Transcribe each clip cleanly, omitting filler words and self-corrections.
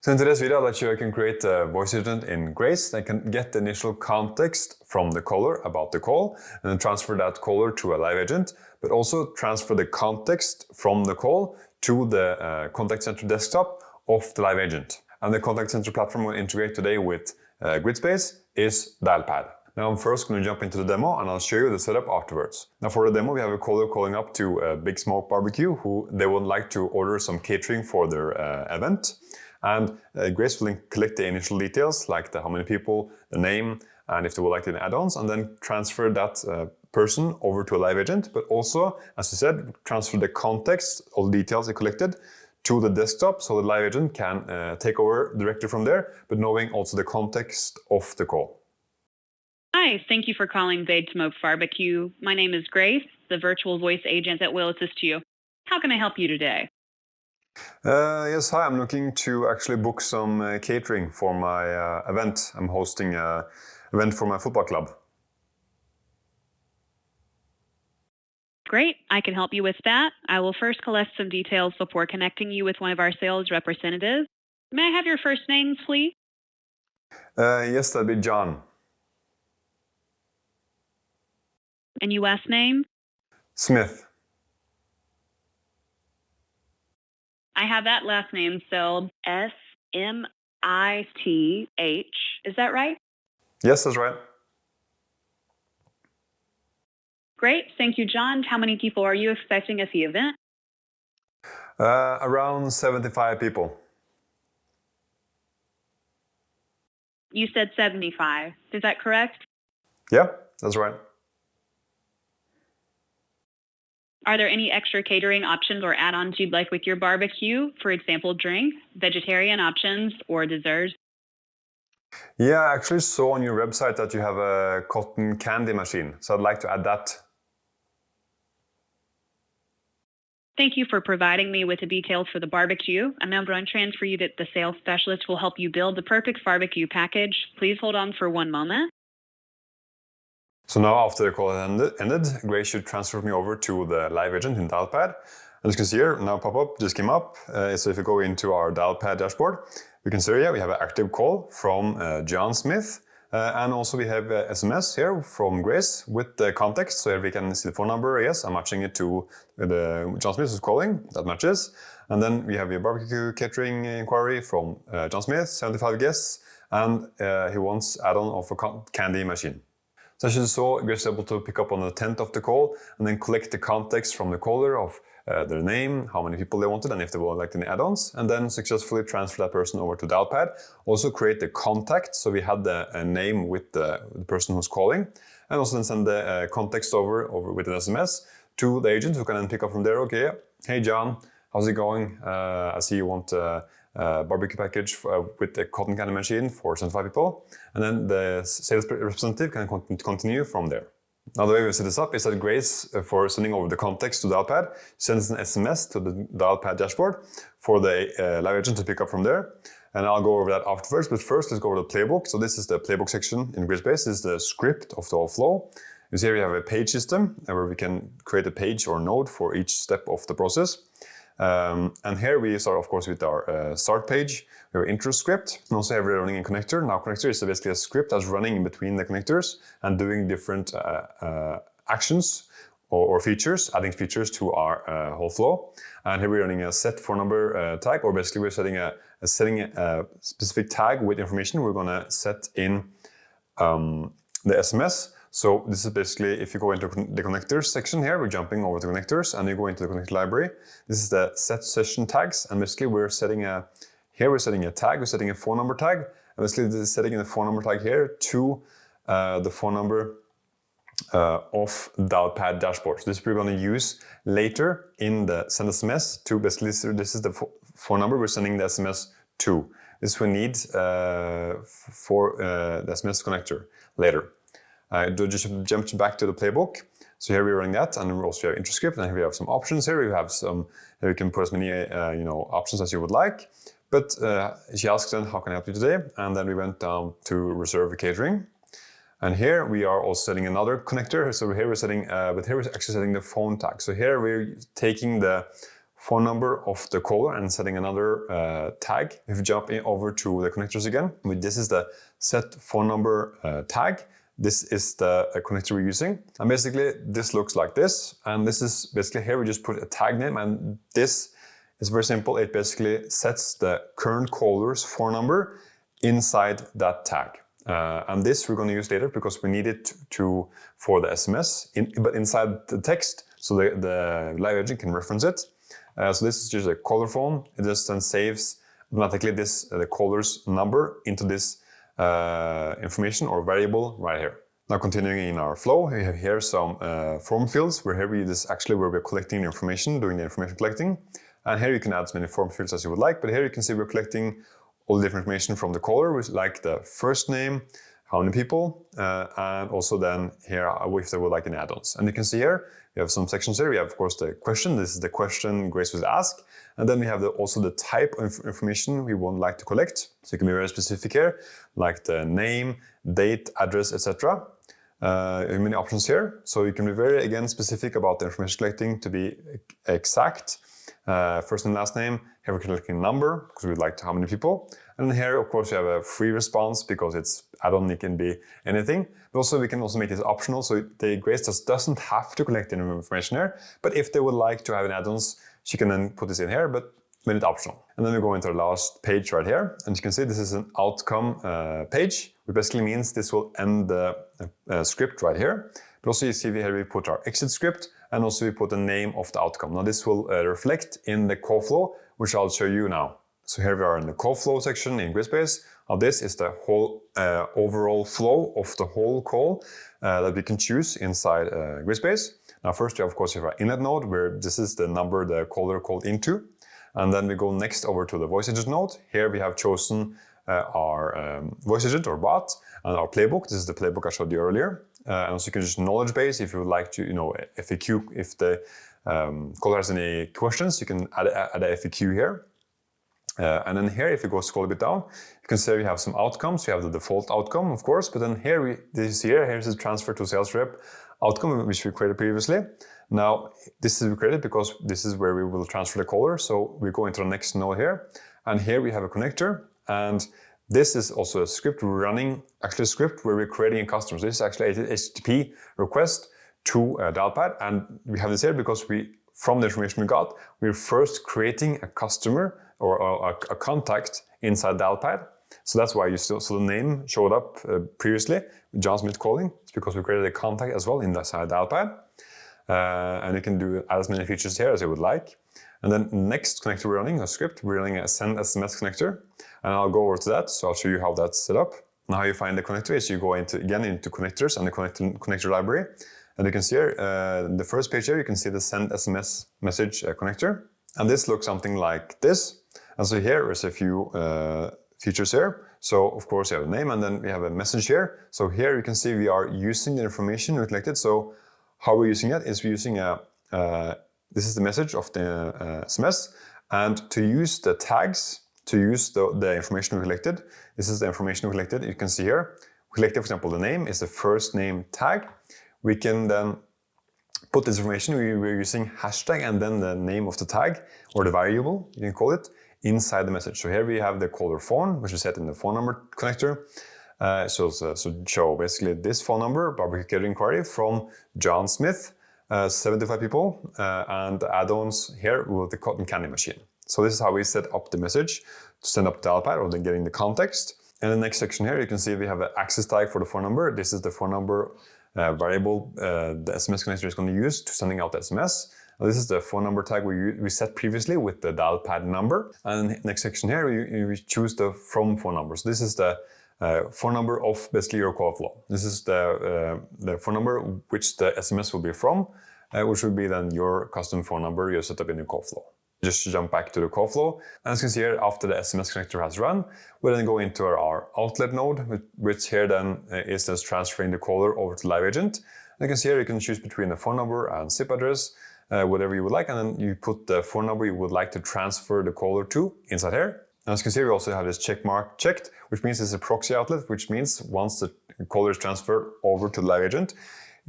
So in today's video, I'll let you know you can create a voice agent in Grace that can get the initial context from the caller about the call and then transfer that caller to a live agent, but also transfer the context from the call to the contact center desktop of the live agent. And the contact center platform we'll integrate today with Gridspace is Dialpad. Now I'm first going to jump into the demo and I'll show you the setup afterwards. Now for the demo, we have a caller calling up to a Big Smoke Barbecue who they would like to order some catering for their event. And Grace will collect the initial details like how many people, the name, and if they would like any add-ons, and then transfer that person over to a live agent. But also, as I said, transfer the context, all the details they collected, to the desktop so the live agent can take over directly from there, but knowing also the context of the call. Hi, thank you for calling Big Smoke Barbecue. My name is Grace, the virtual voice agent that will assist you. How can I help you today? Yes, hi. I'm looking to actually book some catering for my event. I'm hosting an event for my football club. Great, I can help you with that. I will first collect some details before connecting you with one of our sales representatives. May I have your first name, please? Yes, that'd be John. And your last name? Smith. I have that last name spelled S-M-I-T-H. Is that right? Yes, that's right. Great, thank you, John. How many people are you expecting at the event? Around 75 people. You said 75. Is that correct? Yeah, that's right. Are there any extra catering options or add-ons you'd like with your barbecue? For example, drinks, vegetarian options, or desserts? Yeah, I actually saw on your website that you have a cotton candy machine, so I'd like to add that. Thank you for providing me with the details for the barbecue. I'm now going to transfer you to the sales specialist who will help you build the perfect barbecue package. Please hold on for one moment. So now after the call ended, Grace should transfer me over to the live agent in Dialpad. As you can see here, now pop-up just came up. So if you go into our Dialpad dashboard, we can see here we have an active call from John Smith. And also we have SMS here from Grace with the context. So here we can see the phone number. Yes, I'm matching it to the John Smith who's calling. That matches. And then we have a barbecue catering inquiry from John Smith, 75 guests. And he wants add-on of a candy machine. So as you saw, Grace was able to pick up on the intent of the call and then collect the context from the caller of their name, how many people they wanted, and if they would like any add-ons, and then successfully transfer that person over to Dialpad. Also create the contact, so we had the name with the person who's calling, and also then send the context over with an SMS to the agent who can then pick up from there. Okay, hey John, how's it going? I see you want barbecue package with the cotton candy machine for 75 people, and then the sales representative can continue from there. Now the way we set this up is that Grace, for sending over the context to Dialpad, sends an SMS to the Dialpad dashboard for the live agent to pick up from there. And I'll go over that afterwards, but first let's go over the playbook. So this is the playbook section in Gridspace. This is the script of the whole flow. You see here we have a page system where we can create a page or node for each step of the process. And here we start, of course, with our start page, our intro script, and also here we're running a connector. Now, connector is basically a script that's running in between the connectors and doing different actions or features, adding features to our whole flow. And here we're running a set phone number tag, or basically we're setting a specific tag with information we're going to set in the SMS. So this is basically, if you go into the connectors section here, we're jumping over to connectors and you go into the connector library. This is the set session tags, and basically we're setting a tag, we're setting a phone number tag, and basically setting the phone number tag here to the phone number of Dialpad dashboard. So this we're going to use later in the send SMS to basically, this is the phone number we're sending the SMS to. This we need for the SMS connector later. Just jump back to the playbook. So here we're running that, and we also have intro script, and here we have some options. Here we have some. Here you can put as many options as you would like. But she asked then, how can I help you today? And then we went down to reserve catering. And here we are also setting another connector. So here we're setting, but here we're actually setting the phone tag. So here we're taking the phone number of the caller and setting another tag. If you jump over to the connectors again, this is the set phone number tag. This is the connector we're using. And basically this looks like this. And this is basically here we just put a tag name, and this is very simple. It basically sets the current caller's phone number inside that tag. And this we're going to use later because we need it for the SMS, but inside the text, so the live agent can reference it. So this is just a caller phone. It just then saves automatically the caller's number into this information or variable right here. Now continuing in our flow, we have here some form fields where here this is actually where we're collecting the information, doing the information collecting. And here you can add as many form fields as you would like, but here you can see we're collecting all the different information from the caller, which like the first name, how many people, and also then here if they would like any add-ons. And you can see here, we have some sections here. We have, of course, the question. This is the question Grace was asked. And then we have also the type of information we would like to collect. So you can be very specific here, like the name, date, address, etc. Many options here. So you can be very, again, specific about the information collecting to be exact. First and last name. Here we're collecting number because we'd like to how many people. And here, of course, we have a free response because it's add-on. It can be anything. But also we can also make this optional, so the Grace doesn't have to collect any information here. But if they would like to have an add-ons, she can then put this in here, but made it optional. And then we go into the last page right here, and you can see this is an outcome page, which basically means this will end the script right here. But also you see here we put our exit script, and also we put the name of the outcome. Now this will reflect in the call flow, which I'll show you now. So here we are in the call flow section in Gridspace. Now this is the whole overall flow of the whole call that we can choose inside Gridspace. Now first we of course have our inlet node, where this is the number the caller called into. And then we go next over to the voice agent node. Here we have chosen our voice agent or bot and our playbook. This is the playbook I showed you earlier. And also you can just knowledge base if you would like to, FAQ, if the caller has any questions, you can add a FAQ here. And then here, if you go scroll a bit down, you can see we have some outcomes. We have the default outcome, of course, but then here, here's the transfer to sales rep outcome, which we created previously. Now, this is created because this is where we will transfer the caller. So we go into the next node here, and here we have a connector, and this is also a script we're running, actually a script where we're creating a customer. So this is actually an HTTP request to Dialpad, and we have this here because from the information we got, we're first creating a customer or a contact inside Dialpad. So that's why you still, so the name showed up previously, John Smith calling. It's because we created a contact as well inside Dialpad. And you can do as many features here as you would like. And then next connector we're running, a script, we're running a send SMS connector. And I'll go over to that, so I'll show you how that's set up. Now how you find the connector is you go into connectors and the connector library. And you can see here, the first page here, you can see the send SMS message connector. And this looks something like this. And so here is a few features here. So of course you have a name, and then we have a message here. So here you can see we are using the information we collected. So how we're using it is we're using this is the message of the SMS. And to use the tags, to use the information we collected, this is the information we collected. You can see here, we collected, for example, the name is the first name tag. We can then put this information, we're using hashtag and then the name of the tag, or the variable, you can call it, inside the message. So here we have the caller phone, which is set in the phone number connector. So show basically this phone number, barbecue catering inquiry from John Smith, 75 people, and the add-ons here with the cotton candy machine. So this is how we set up the message to send up the Dialpad, or then getting the context. And the next section here, you can see we have an access tag for the phone number. This is the phone number variable the SMS connector is going to use to sending out the SMS. Now, this is the phone number tag we set previously with the Dialpad number. And next section here, we choose the from phone number. So this is the phone number of basically your call flow. This is the phone number which the SMS will be from, which will be then your custom phone number you set up in your call flow. Just jump back to the call flow. And as you can see here, after the SMS connector has run, we then go into our outlet node, which here then is just transferring the caller over to live agent. And you can see here, you can choose between the phone number and SIP address, whatever you would like. And then you put the phone number you would like to transfer the caller to inside here. And as you can see, we also have this check mark checked, which means it's a proxy outlet, which means once the caller is transferred over to the live agent,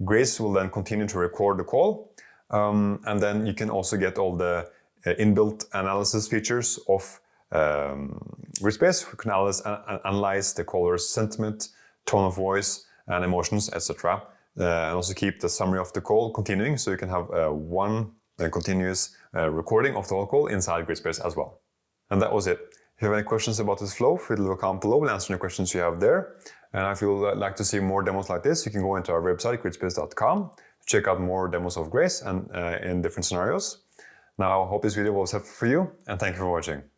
Grace will then continue to record the call. And then you can also get all the inbuilt analysis features of Gridspace. We can analyze the caller's sentiment, tone of voice, and emotions, etc. And also keep the summary of the call continuing, so you can have one continuous recording of the whole call inside Gridspace as well. And that was it. If you have any questions about this flow, feel free to comment below. We'll answer any questions you have there. And if you'd like to see more demos like this, you can go into our website, gridspace.com, to check out more demos of Grace and in different scenarios. Now, I hope this video was helpful for you, and thank you for watching.